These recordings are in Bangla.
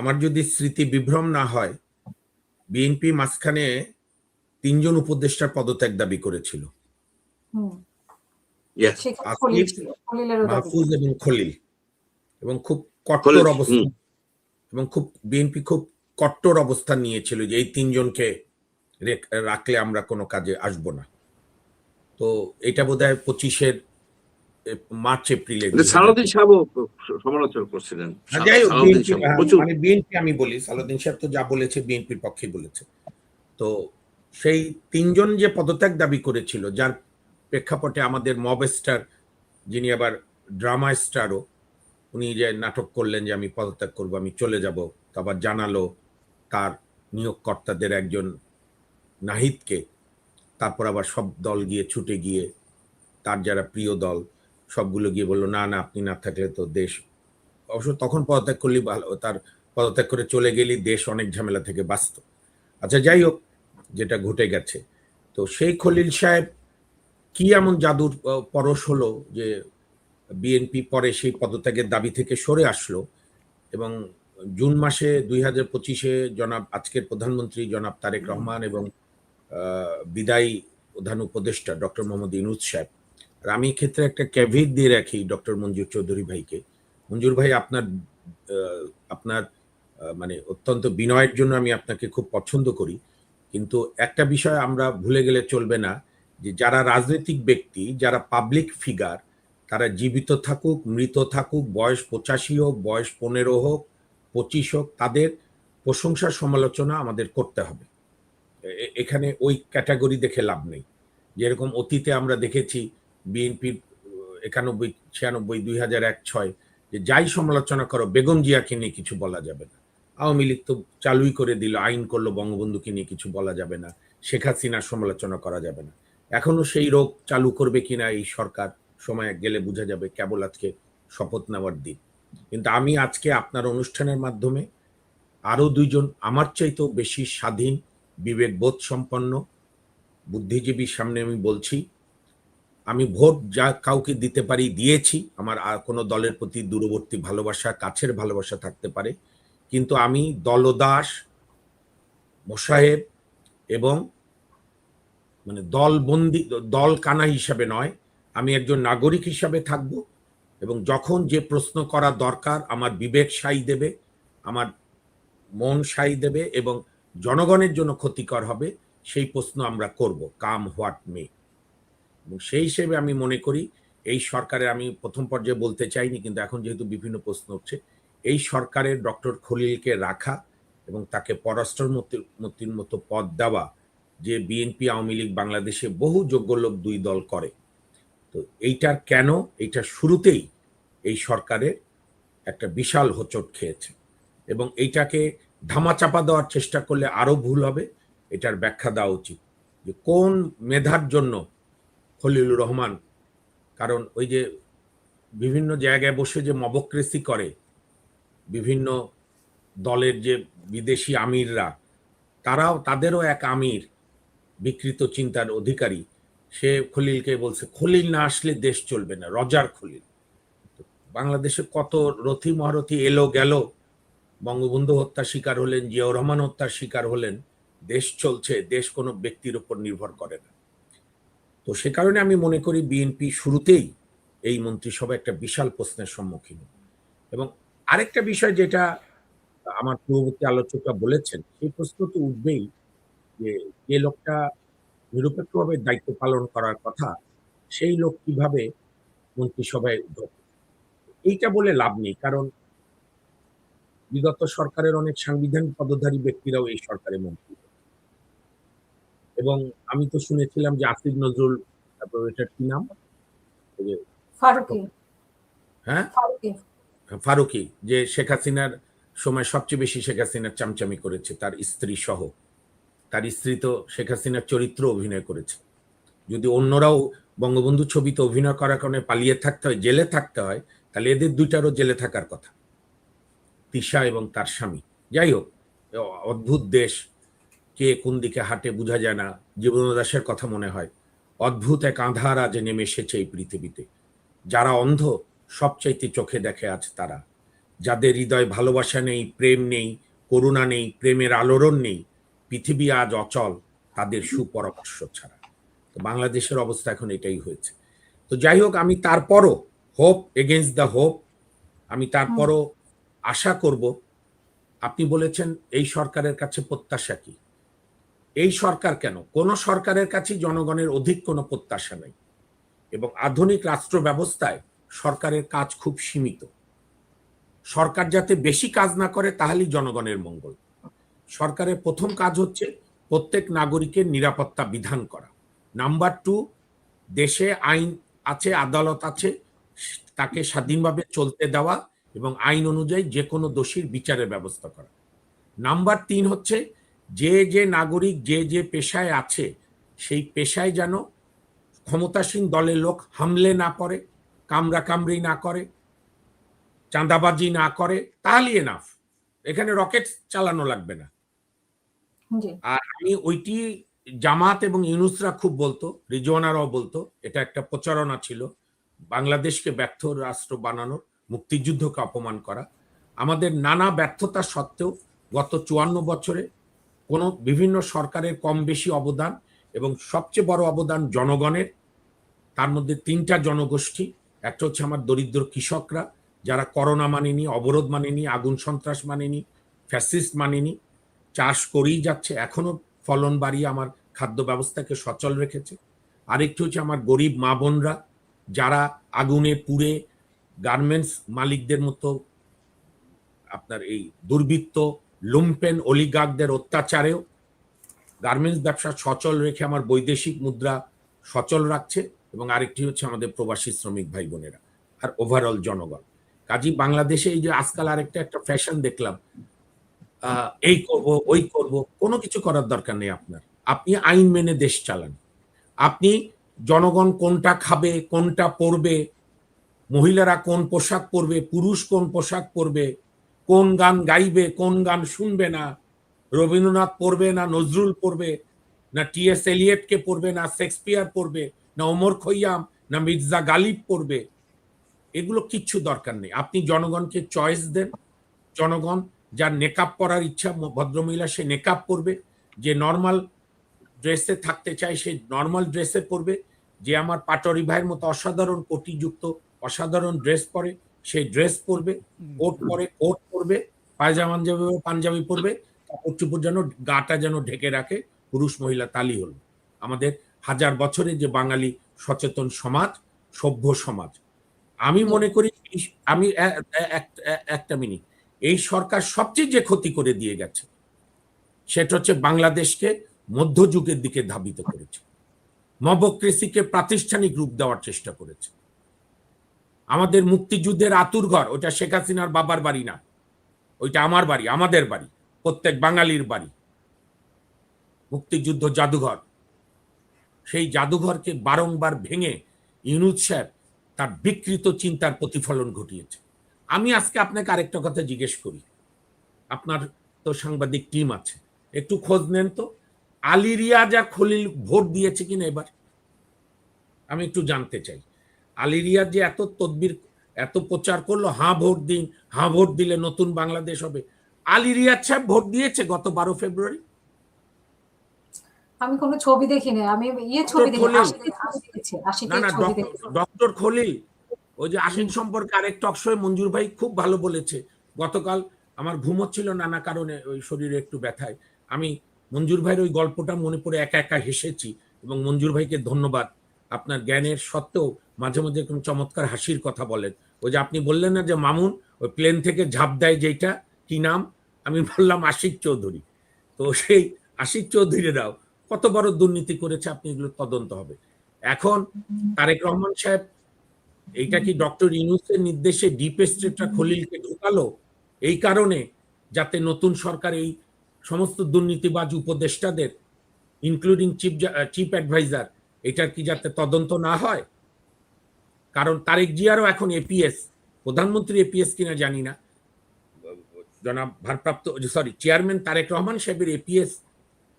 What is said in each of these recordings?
আমার যদি স্মৃতি বিভ্রম না হয়, বিএনপি মাঝখানে ৩ জন উপদেষ্টার পদত্যাগ দাবি করেছিল, আসিফ, মাহফুজ এবং খলিল, এবং খুব কট্টর অবস্থান, এবং বিএনপি খুব কট্টর অবস্থান নিয়েছিল যে এই ৩ জনকে রাখলে আমরা কোনো কাজে আসব না। তো এটা বোধহয় ২৫-এর মার্চ এপ্রিলে সালাউদ্দিন সাহেব সমালোচনা করছিলেন। যাই হোক, মানে বিএনপি, আমি বলি সালাউদ্দিন সাহেব তো যা বলেছে বিএনপির পক্ষে বলেছে। তো সেই ৩ জন যে পদত্যাগ দাবি করেছিল, যার প্রেক্ষাপটে আমাদের মব স্টার, যিনি আবার ড্রামা স্টারও, উনি যে নাটক করলেন যে আমি পদত্যাগ করবো, আমি চলে যাব, আবার জানালো তার নিয়োগকর্তাদের একজন নাহিদকে, তারপর আবার সব দল গিয়ে ছুটে গিয়ে তার যারা প্রিয় দল সবগুলো গিয়ে বললো না না, আপনি না থাকলে তো দেশ, অবশ্য তখন পদত্যাগ করলেই ভালো, তার পদত্যাগ করে চলে গেলেই দেশ অনেক ঝামেলা থেকে বাঁচত। আচ্ছা, যাই হোক, যেটা ঘটে গেছে। তো সেই খলিল সাহেব কি এমন জাদুর পরশ হলো যে বিএনপি পরে সেই পদত্যাগের দাবি থেকে সরে আসলো, এবং জুন মাসে 2025-এ জনাব আজকের প্রধানমন্ত্রী জনাব তারেক রহমান এবং বিদায়ী প্রধান উপদেষ্টা ডক্টর মোহাম্মদ ইউনূস সাহেব, আর আমি ক্ষেত্রে একটা ক্যাভিট দিয়ে রাখি ডক্টর মঞ্জুর চৌধুরী ভাইকে। মঞ্জুর ভাই, আপনার মানে অত্যন্ত বিনয়ের জন্য আমি আপনাকে খুব পছন্দ করি, কিন্তু একটা বিষয় আমরা ভুলে গেলে চলবে না, যে যারা রাজনৈতিক ব্যক্তি, যারা পাবলিক ফিগার, তারা জীবিত থাকুক, মৃত থাকুক, বয়স 85 হোক, বয়স 15 হোক, 25 হোক, তাদের প্রশংসা সমালোচনা আমাদের করতে হবে। এখানে ওই ক্যাটাগরি দেখে লাভ নেই। যেরকম অতীতে আমরা দেখেছি বিএনপির 91, 96, 2001, 2006 যে যাই সমালোচনা করো, বেগম জিয়াকে নিয়ে কিছু বলা যাবে না। আওয়ামী লীগ তো চালুই করে দিল, আইন করলো, বঙ্গবন্ধুকে নিয়ে কিছু বলা যাবে না, শেখ হাসিনার সমালোচনা করা যাবে না। এখনো সেই রোগ চালু করবে কিনা এই সরকার, সময় গেলে বোঝা যাবে, কেবল আজকে শপথ নেওয়ার দিন। কিন্তু আমি আজকে আপনার অনুষ্ঠানের মাধ্যমে আরো 2 জন আমার চাইতেও বেশি স্বাধীন, বিবেকবোধ সম্পন্ন বুদ্ধিজীবীর সামনে আমি বলছি, আমি ভোট যা কাউকে দিতে পারি দিয়েছি, আমার আর কোনো দলের প্রতি দূরবর্তী ভালোবাসা, কাছের ভালোবাসা থাকতে পারে, কিন্তু আমি দলদাস, মোসাহেব এবং মানে দলবন্দি, দল কানা হিসাবে নয়, আমি একজন নাগরিক হিসাবে থাকব, এবং যখন যে প্রশ্ন করা দরকার আমার বিবেক সাই দেবে, আমার মন সাই দেবে, এবং জনগণের জন্য ক্ষতিকর হবে, সেই প্রশ্ন আমরা করব, কাম হোয়াট মে। এবং সেই হিসেবে আমি মনে করি এই সরকারে, আমি প্রথম পর্যায়ে বলতে চাইনি, কিন্তু এখন যেহেতু বিভিন্ন প্রশ্ন হচ্ছে, এই সরকারের ডক্টর খলিলকে রাখা এবং তাকে পররাষ্ট্রমন্ত্রীর মতো পদ দেওয়া, যে বিএনপি আওয়ামী লীগ বাংলাদেশে বহু যোগ্য লোক 2 দল করে, তো এইটার কেন, এইটা শুরুতেই এই সরকারের একটা বিশাল হোঁচট খেয়েছে, এবং এইটাকে ধামাচাপা দেওয়ার চেষ্টা করলে আরো ভুল হবে। এটার ব্যাখ্যা দেওয়া উচিত যে কোন মেধার জন্য খলিলুর রহমান, কারণ ওই যে বিভিন্ন জায়গায় বসে যে মবক্রেসি করে বিভিন্ন দলের যে বিদেশি আমিররা, তাদেরও এক আমির বিকৃত চিন্তার অধিকারী, সে খলিলকে বলছে খলিল না আসলে দেশ চলবে না, রজার খলিল। বাংলাদেশে কত রথী মহারথী এলো গেল, বঙ্গবন্ধু হত্যার শিকার হলেন, জিয়াউর রহমান হত্যার শিকার হলেন, দেশ চলছে, দেশ কোনো ব্যক্তির উপর নির্ভর করে না। তো সে কারণে আমি মনে করি বিএনপি শুরুতেই এই মন্ত্রিসভা একটা বিশাল প্রশ্নের সম্মুখীন। এবং আরেকটা বিষয় যেটা আমার পূর্ববর্তী আলোচকরা বলেছেন, সেই প্রশ্ন তো উঠবেই যে যে লোকটা নিরপেক্ষভাবে দায়িত্ব পালন করার কথা, সেই লোক কিভাবে মন্ত্রিসভায় ঢোকে। এইটা বলে লাভ নেই, কারণ বিগত সরকারের অনেক সাংবিধানিক পদধারী ব্যক্তিরাও এই সরকারে মন্ত্রী, এবং আমি তো শুনেছিলাম যে আসিফ নজরুল, তারপর এটার কি নাম, হ্যাঁ, ফারুকি, যে শেখ হাসিনার সময় সবচেয়ে বেশি শেখ হাসিনার চামচামি করেছে, তার স্ত্রী সহ। তার স্ত্রী তো শেখ হাসিনার চরিত্র অভিনয় করেছে। যদি অন্যরাও বঙ্গবন্ধু ছবিতে অভিনয় করার কারণে পালিয়ে থাকতে হয়, জেলে থাকতে হয়, তাহলে এদের 2টারও জেলে থাকার কথা, তিশা এবং তার স্বামী। যাই হোক, অদ্ভুত দেশ, কে কোন দিকে হাঁটে বোঝা যায় না। জীবনদাসের কথা মনে হয়, অদ্ভুত এক আঁধার আজ নেমে এসেছে এই পৃথিবীতে, যারা অন্ধ সবচাইতে চোখে দেখে আজ তারা, যাদের হৃদয়ে ভালোবাসা নেই, প্রেম নেই, করুণা নেই, প্রেমের আলোড়ন নেই, পৃথিবী আজ অচল তাদের সুপরামর্শ ছাড়া। তো বাংলাদেশের অবস্থা এখন এটাই হয়েছে। তো যাই হোক, আমি তারপরও হোপ এগেইনস্ট দ্য হোপ, আমি তারপরও আশা করব। আপনি বলেছেন এই সরকারের কাছে প্রত্যাশা কি? এই সরকার কেন, কোন সরকারের কাছে জনগণের অধিক কোনো প্রত্যাশা নেই। এবং আধুনিক রাষ্ট্র ব্যবস্থায় সরকারের কাজ খুব সীমিত। সরকার যাতে বেশি কাজ না করে তাহলেই জনগণের মঙ্গল। সরকারের প্রথম কাজ হচ্ছে প্রত্যেক নাগরিকের নিরাপত্তা বিধান করা। নাম্বার 2, দেশে আইন আছে, আদালত আছে, তাকে স্বাধীনভাবে চলতে দেওয়া এবং আইন অনুযায়ী যে কোনো দোষীর বিচারের ব্যবস্থা করা। নাম্বার 3 হচ্ছে যে নাগরিক যে পেশায় আছে সেই পেশায় যেন ক্ষমতাসীন দলের লোক হামলে না করে, কামড়াকামড়ি না করে, চাঁদাবাজি না করে, তাহলেই এনাফ। এখানে রকেট চালানো লাগবে না। আর আমি ওইটি জামাত এবং ইউনূসরা খুব বলতো, রিজওয়ানারাও বলতো, এটা একটা প্রচারণা ছিল, বাংলাদেশকে ব্যর্থ রাষ্ট্র বানানোর, মুক্তিযুদ্ধকে অপমান করা। আমাদের নানা ব্যর্থতা সত্ত্বেও গত 54 বছরে কোনো বিভিন্ন সরকারের কম বেশি অবদান, এবং সবচেয়ে বড় অবদান জনগণের। তার মধ্যে 3টা জনগোষ্ঠী। একটা হচ্ছে আমার দরিদ্র কৃষকরা, যারা করোনা মানেনি, অবরোধ মানেনি, আগুন সন্ত্রাস মানেনি, ফ্যাসিস্ট মানেনি, চাষ করেই যাচ্ছে, এখনো ফলন বাড়িয়ে আমার খাদ্য ব্যবস্থাকে সচল রেখেছে। আরেকটি হচ্ছে আমার গরিব মা বোনরা, যারা আগুনে পুড়ে গার্মেন্টস মালিকদের মতো আপনার এই দুর্বৃত্ত লুম্পেন অলিগার্কদের অত্যাচারেও গার্মেন্টস ব্যবসা সচল রেখে আমার বৈদেশিক মুদ্রা সচল রাখছে। এবং আরেকটি হচ্ছে আমাদের প্রবাসী শ্রমিক ভাই বোনেরা, আর ওভারঅল জনগণ। কাজী বাংলাদেশে এই যে আজকাল একটা ফ্যাশন দেখলাম, এই করব ওই করব, কোনো কিছু করার দরকার নেই আপনার। আপনি আইন মেনে দেশ চালান। আপনি জনগণ কোনটা খাবে, কোনটা পরবে, মহিলারা কোন পোশাক পরবে, পুরুষ কোন পোশাক পরবে, কোন গান গাইবে, কোন গান শুনবে না, রবীন্দ্রনাথ পড়বে না নজরুল পড়বে, না টি.এস. এলিয়টকে পড়বে, না শেক্সপিয়ার পড়বে, না ওমর খৈয়াম, না মির্জা গালিব পড়বে, এগুলো কিচ্ছু দরকার নেই। আপনি জনগণকে চয়েস দেন। জনগণ যার নেকাব পরার ইচ্ছা, ভদ্রমহিলা সে নেকাব পরবে, যে নর্মাল ড্রেসে থাকতে চায় সে নর্মাল ড্রেসে পরবে, যে আমার পাটরি ভাইয়ের মতো অসাধারণ কোটিযুক্ত অসাধারণ ড্রেস পরে সেই ড্রেস পরবে, কোট পরে কোট পরবে, পায়জামা পাঞ্জাবি পরবে, কাপড় চোপড় যেন গাটা যেন ঢেকে রাখে, পুরুষ মহিলা তালি হল। আমাদের হাজার বছরের যে বাঙালি সচেতন সমাজ, সভ্য সমাজ। আমি মনে করি আমি একটা মিনিট, এই সরকার সবচেয়ে যে ক্ষতি করে দিয়ে গেছে সেটা হচ্ছে বাংলাদেশকে মধ্যযুগের দিকে ধাবিত করেছে, মবক্রেসিকে প্রাতিষ্ঠানিক রূপ দেওয়ার চেষ্টা করেছে। আমাদের মুক্তিযুদ্ধের আতুরঘর, ওটা শেখ হাসিনার বাবার বাড়ি না, ওইটা আমার বাড়ি, আমাদের বাড়ি, প্রত্যেক বাঙালির বাড়ি, মুক্তিযুদ্ধ জাদুঘর। সেই জাদুঘরকে বারংবার ভেঙে ইউনূস সাহেব তার বিকৃত চিন্তার প্রতিফলন ঘটিয়েছে। আমি আজকে আপনাকে আরেকটা কথা জিজ্ঞেস করি, আপনার তো সাংবাদিক টিম আছে, একটু খোঁজ নেন তো, আলী রিয়াজ আর খলিল ভোট দিয়েছে কিনা এবার? আমি একটু জানতে চাই। আলী রিয়াজ যে এত তদবির, এত প্রচার করলো, হ্যাঁ ভোট দিন, হ্যাঁ ভোট দিলে নতুন বাংলাদেশ হবে, আলী রিয়াজ সাহেব ভোট দিয়েছে গত 12 ফেব্রুয়ারি? আমি কোনো ছবি দেখিনি, আমি ছবি দেখেছি, না না, ডক্টর খলিল, ওই যে আশিক সম্পর্কে আরেক টক শোয়ে মঞ্জুর ভাই খুব ভালো বলেছে। গতকাল আমার ঘুম হচ্ছিল নানা কারণে, ওই শরীরে একটু ব্যথায়, আমি মঞ্জুর ভাইয়ের ওই গল্পটা মনে পড়ে একা একা হেসেছি। এবং মঞ্জুর ভাইকে ধন্যবাদ, আপনার জ্ঞানের সত্ত্বেও মাঝে মাঝে কোনো চমৎকার হাসির কথা বলেন। ওই যে আপনি বললেন না যে মামুন ওই প্লেন থেকে ঝাঁপ দেয়, যেটা কি নাম, আমি বললাম আশিক চৌধুরী। তো সেই আশিক চৌধুরীরাও কত বড় দুর্নীতি করেছে, আপনি এগুলো তদন্ত হবে। এখন তারেক রহমান সাহেব, এইটা কি ডক্টর ইউনূসের নির্দেশে ডিপ স্টেটটা খলিলকে ঢুকালো এই কারণে যাতে নতুন সরকার এই সমস্ত দুর্নীতিবাজ উপদেষ্টাদের, ইনক্লুডিং চিফ অ্যাডভাইজার, এটার কি যাতে তদন্ত না হয়? কারণ তারেক জিয়ারও এখন এপিএস, প্রধানমন্ত্রী এপিএস কিনা জানি না, জনাব ভারপ্রাপ্ত চেয়ারম্যান তারেক রহমান সাহেবের এপিএস,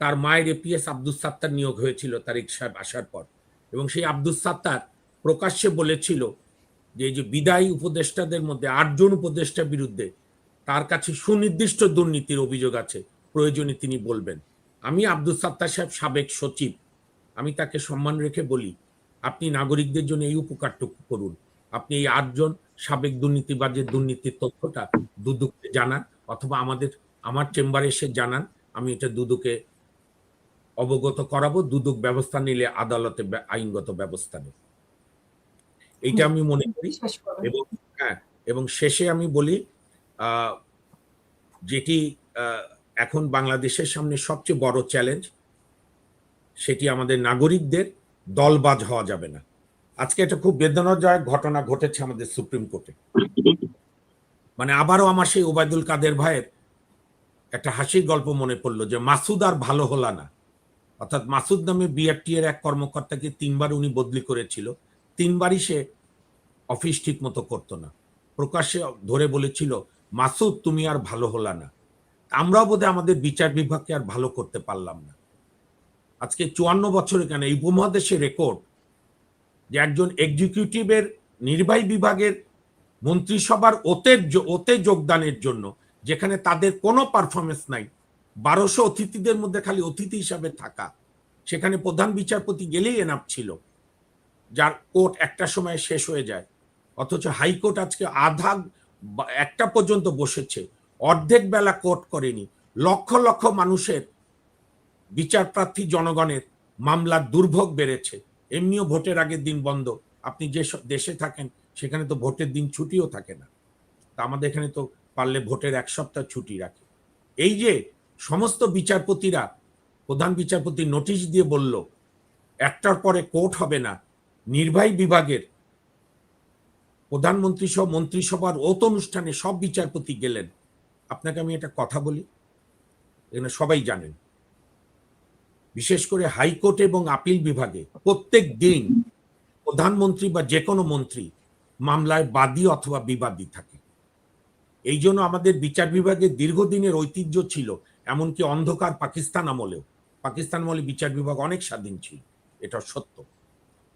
তার মায়ের এপিএস আব্দুস সাত্তার নিয়োগ হয়েছিল তারেক সাহেব আসার পর। এবং সেই আব্দুস সাত্তার প্রকাশ্যে বলেছিল যে এই যে বিদায়ী উপদেষ্টাদের মধ্যে 8 জন উপদেষ্টার বিরুদ্ধে তার কাছে সুনির্দিষ্ট দুর্নীতির অভিযোগ আছে, প্রয়োজনে তিনি বলবেন। আমি আব্দুল সাত্তার সাহেব সাবেক সচিব, আমি তাকে সম্মান রেখে বলি, আপনি নাগরিকদের জন্য এই উপকারটুকু করুন, আপনি এই 8 জন সাবেক দুর্নীতিবাজের দুর্নীতির তথ্যটা দুদককে জানান, অথবা আমার চেম্বারে এসে জানান, আমি এটা দুদকে অবগত করাবো, দুদক ব্যবস্থা নিলে আদালতে আইনগত ব্যবস্থা নেব, এইটা আমি মনে করি। এবং হ্যাঁ, এবং শেষে আমি বলি, যেটি এখন বাংলাদেশের সামনে সবচেয়ে বড় চ্যালেঞ্জ, সেটি আমাদের নাগরিকদের দলবাজ হওয়া যাবে না। আজকে একটা খুব বেদনাদায়ক ঘটনা ঘটেছে আমাদের সুপ্রিম কোর্টে। মানে আবারও আমার সেই ওবায়দুল কাদের ভাইয়ের একটা হাসির গল্প মনে পড়লো, যে মাসুদ আর ভালো হলো না। অর্থাৎ মাসুদ নামে বিআরটি এর এক কর্মকর্তাকে 3 বার উনি বদলি করেছিল, 3 বারই সে অফিস ঠিক মতো করতো না। প্রকাশ্যে ধরে বলেছিল, মাসুদ তুমি আর ভালো হলা না। আমরাও বোধহয় আমাদের বিচার বিভাগকে আর ভালো করতে পারলাম না। আজকে 54 বছরে কেন এই উপমহাদেশে রেকর্ড যে একজন এক্সিকিউটিভের নির্বাহী বিভাগের মন্ত্রিসভার ওতে যোগদানের জন্য, যেখানে তাদের কোনো পারফরমেন্স নাই, 1200 অতিথিদের মধ্যে খালি অতিথি হিসাবে থাকা, সেখানে প্রধান বিচারপতি গেলেই এনাফ ছিল, যার কোর্ট একটা সময় শেষ হয়ে যায়। অথচ হাইকোর্ট আজকে আধা 1টা পর্যন্ত বসেছে, অর্ধেক বেলা কোর্ট করেনি। লক্ষ লক্ষ মানুষের, বিচার প্রার্থী জনগণের মামলার দুর্ভোগ বেড়েছে। এমনিও ভোটের আগের দিন বন্ধ, আপনি যে দেশে থাকেন সেখানে তো ভোটের দিন ছুটিও থাকে না, তা আমাদের এখানে তো পারলে ভোটের 1 সপ্তাহ ছুটি রাখে। এই যে সমস্ত বিচারপতিরা, প্রধান বিচারপতি নোটিশ দিয়ে বলল 1টার পরে কোর্ট হবে না, নির্বাহী বিভাগের প্রধানমন্ত্রী সহ মন্ত্রিসভার ওত অনুষ্ঠানে সব বিচারপতি গেলেন। আপনাকে আমি একটা কথা বলি, এখানে সবাই জানেন, বিশেষ করে হাইকোর্ট এবং আপিল বিভাগে প্রত্যেক দিন প্রধানমন্ত্রী বা যে কোনো মন্ত্রী মামলায় বাদী অথবা বিবাদী থাকে। এই জন্য আমাদের বিচার বিভাগের দীর্ঘদিনের ঐতিহ্য ছিল, এমনকি অন্ধকার পাকিস্তান আমলে বিচার বিভাগ অনেক স্বাধীন ছিল, এটা সত্য।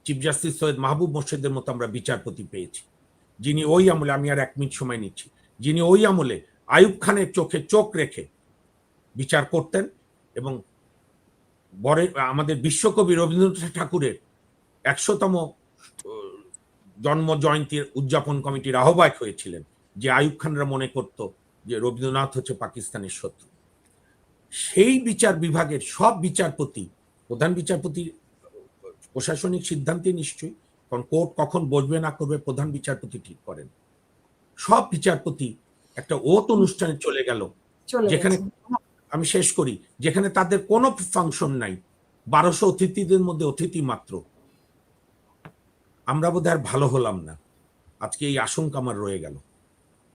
চিফ জাস্টিস সৈয়দ মাহবুব মোর্শেদের মতো আমরা বিচারপতি পেয়েছি, যিনি ওই আমলে, আমি আর 1 মিনিট সময় নিচ্ছি, যিনি ওই আমলে আইয়ুব খানের চোখে চোখ রেখে বিচার করতেন এবং আমাদের বিশ্বকবি রবীন্দ্রনাথ ঠাকুরের 100তম জন্ম জয়ন্তীর উদযাপন কমিটির আহ্বায়ক হয়েছিলেন, যে আইয়ুব খানরা মনে করত যে রবীন্দ্রনাথ হচ্ছে পাকিস্তানের শত্রু। সেই বিচার বিভাগের সব বিচারপতি, প্রধান বিচারপতির প্রশাসনিক সিদ্ধান্তে নিশ্চয়ই, কারণ কোর্ট কখন বসবে না করবে প্রধান বিচারপতি ঠিক করেন, সব বিচারপতি একটা ওত অনুষ্ঠানে চলে গেল, যেখানে, আমি শেষ করি, যেখানে তাদের কোনো ফাংশন নাই, 1200 অতিথিদের মধ্যে অতিথি মাত্র। আমরা বোধহয় আর ভালো হলাম না, আজকে এই আশঙ্কা আমার রয়ে গেল।